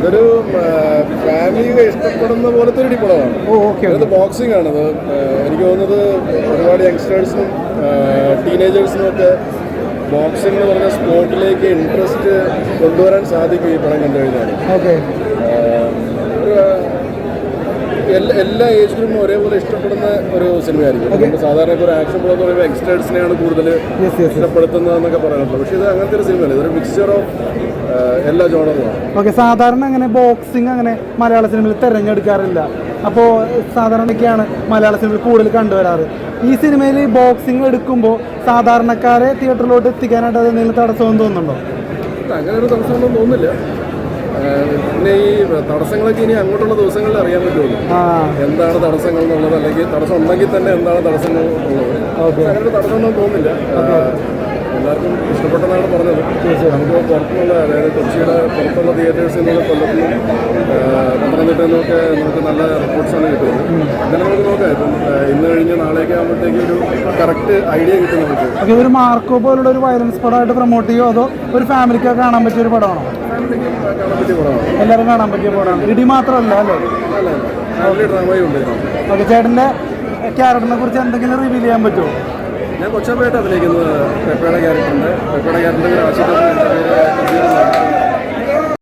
ഇതൊരു ഫാമിലിയൊക്കെ ഇഷ്ടപ്പെടുന്ന പോലത്തെ ഒരു പടമാണ്. അത് ബോക്സിംഗ് ആണത്. എനിക്ക് തോന്നുന്നത് ഒരുപാട് യങ്സ്റ്റേഴ്സിനും ടീനേജേഴ്സിനും ഒക്കെ ബോക്സിംഗ് എന്ന് പറഞ്ഞ സ്പോർട്ടിലേക്ക് ഇൻട്രസ്റ്റ് കൊണ്ടുവരാൻ സാധിക്കും ഈ പടം കണ്ടു കഴിഞ്ഞാൽ. എല്ലാ ഏജ് ഗ്രൂപ്പും ഒരേപോലെ ഇഷ്ടപ്പെടുന്ന ഒരു സിനിമയായിരിക്കും. സാധാരണ ഇപ്പോൾ ഒരു ആക്ഷൻ പടം എന്ന് പറയുമ്പോൾ യങ്സ്റ്റേഴ്സിനെയാണ് കൂടുതൽ ഇഷ്ടപ്പെടുത്തുന്നതെന്നൊക്കെ പറയാറുണ്ട്. പക്ഷേ ഇത് അങ്ങനത്തെ ഒരു സിനിമയല്ല. ഇതൊരു മിക്സ്ചർ ഓഫ് എല്ലാ ജോണറുമാണ്. ഓക്കെ, സാധാരണ അങ്ങനെ ബോക്സിംഗ് അങ്ങനെ മലയാള സിനിമയിൽ തിരഞ്ഞെടുക്കാറില്ല. അപ്പോൾ സാധാരണയൊക്കെയാണ് മലയാള സിനിമയിൽ കൂടുതൽ കണ്ടുവരാറ്. ഈ സിനിമയിൽ ബോക്സിംഗ് എടുക്കുമ്പോൾ സാധാരണക്കാരെ തിയേറ്ററിലോട്ട് എത്തിക്കാനായിട്ട് അത് എന്തെങ്കിലും തടസ്സമെന്ന് തോന്നുന്നുണ്ടോ? അങ്ങനെ ഒരു തടസ്സമൊന്നും തോന്നുന്നില്ല. പിന്നെ ഈ തടസ്സങ്ങളൊക്കെ ഇനി അങ്ങോട്ടുള്ള ദിവസങ്ങളിൽ അറിയാൻ പറ്റുള്ളൂ. എന്താണ് തടസ്സങ്ങൾ എന്നുള്ളത്, അല്ലെങ്കിൽ തടസ്സം ഉണ്ടെങ്കിൽ തന്നെ എന്താണ് തടസ്സങ്ങൾ ഉള്ളത്. അങ്ങനെ ഒരു തടസ്സമൊന്നും തോന്നുന്നില്ല. എല്ലാവർക്കും ഇഷ്ടപ്പെട്ടതാണ് പറഞ്ഞത്. നമുക്ക് പുറത്തുനിന്നുള്ള, അതായത് കൊച്ചിയുടെ പുറത്തുള്ള തിയേറ്റേഴ്സിൽ നിന്നുള്ള കൊല്ലത്തുനിന്നും പത്തനംതിട്ടയിൽ നിന്നൊക്കെ നമുക്ക് നല്ല റിപ്പോർട്ട്സാണ് കിട്ടുന്നത്. അങ്ങനെ നമുക്ക് നോക്കാം. ഇപ്പം ഇന്ന് കഴിഞ്ഞ് നാളെയൊക്കെ ആകുമ്പോഴത്തേക്ക് ഒരു കറക്റ്റ് ഐഡിയ കിട്ടും നമുക്ക്. ഓക്കെ, ഒരു മാർക്കോ പോലുള്ള ഒരു വയലൻസ് പടമായിട്ട് പ്രൊമോട്ട് ചെയ്യുമോ അതോ ഒരു ഫാമിലിക്ക് കാണാൻ പറ്റിയ ഒരു പടമാണോ? ഫാമിലിക്ക് കാണാൻ പറ്റിയ പടമാണ്. എല്ലാവരും കാണാൻ പറ്റിയ പടമാണ്. ഇടി മാത്രമല്ല അല്ലേ? അല്ല, ഫാമിലി ഡ്രാമയും ഉണ്ട്. ഓക്കെ, ചേട്ടൻ്റെ ക്യാരക്ടറിനെ കുറിച്ച് എന്തെങ്കിലും റിവീൽ ചെയ്യാൻ പറ്റുമോ? ഞാൻ കൊച്ചപ്പേട്ട് അഭിനയിക്കുന്നത് പെപ്പയുടെ ക്യാരക്ടറിൻ്റെ ആശുപത്രി